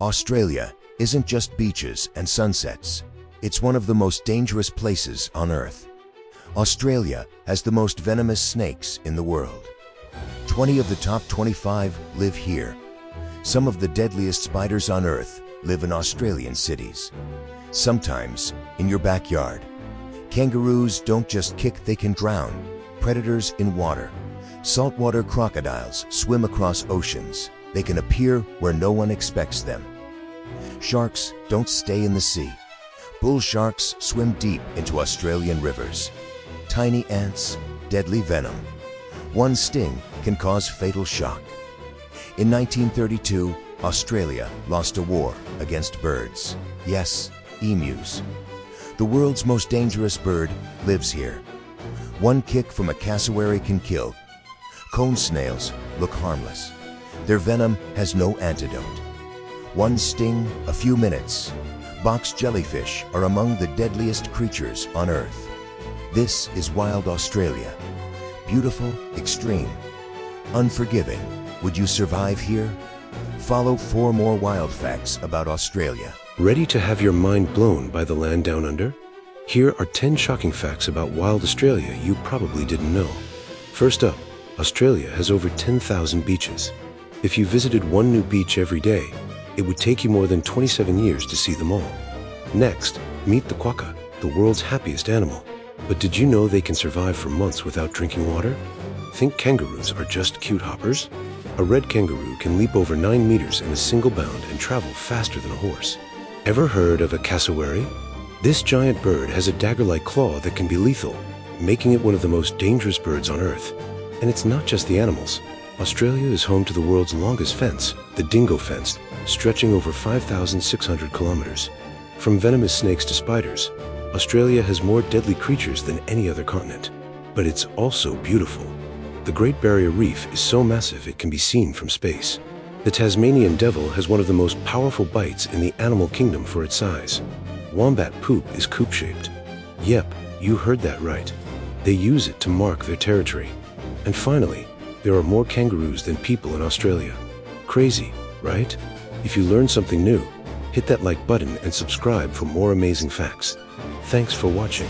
Australia isn't just beaches and sunsets. It's one of the most dangerous places on Earth. Australia has the most venomous snakes in the world. 20 of the top 25 live here. Some of the deadliest spiders on Earth live in Australian cities. Sometimes in your backyard. Kangaroos don't just kick, they can drown. Predators in water. Saltwater crocodiles swim across oceans. They can appear where no one expects them. Sharks don't stay in the sea. Bull sharks swim deep into Australian rivers. Tiny ants, deadly venom. One sting can cause fatal shock. In 1932, Australia lost a war against birds. Yes, emus. The world's most dangerous bird lives here. One kick from a cassowary can kill. Cone snails look harmless. Their venom has no antidote. One sting, a few minutes. Box jellyfish are among the deadliest creatures on Earth. This is wild Australia. Beautiful, extreme, unforgiving. Would you survive here? Follow 4 more wild facts about Australia. Ready to have your mind blown by the land down under? Here are 10 shocking facts about wild Australia you probably didn't know. First up, Australia has over 10,000 beaches. If you visited one new beach every day, it would take you more than 27 years to see them all. Next, meet the quokka, the world's happiest animal. But did you know they can survive for months without drinking water? Think kangaroos are just cute hoppers? A red kangaroo can leap over 9 meters in a single bound and travel faster than a horse. Ever heard of a cassowary? This giant bird has a dagger-like claw that can be lethal, making it one of the most dangerous birds on Earth. And it's not just the animals. Australia is home to the world's longest fence, the dingo fence, stretching over 5,600 kilometers. From venomous snakes to spiders, Australia has more deadly creatures than any other continent. But it's also beautiful. The Great Barrier Reef is so massive it can be seen from space. The Tasmanian devil has one of the most powerful bites in the animal kingdom for its size. Wombat poop is coupe-shaped. Yep, you heard that right. They use it to mark their territory. And finally, there are more kangaroos than people in Australia. Crazy, right? If you learned something new, hit that like button and subscribe for more amazing facts. Thanks for watching.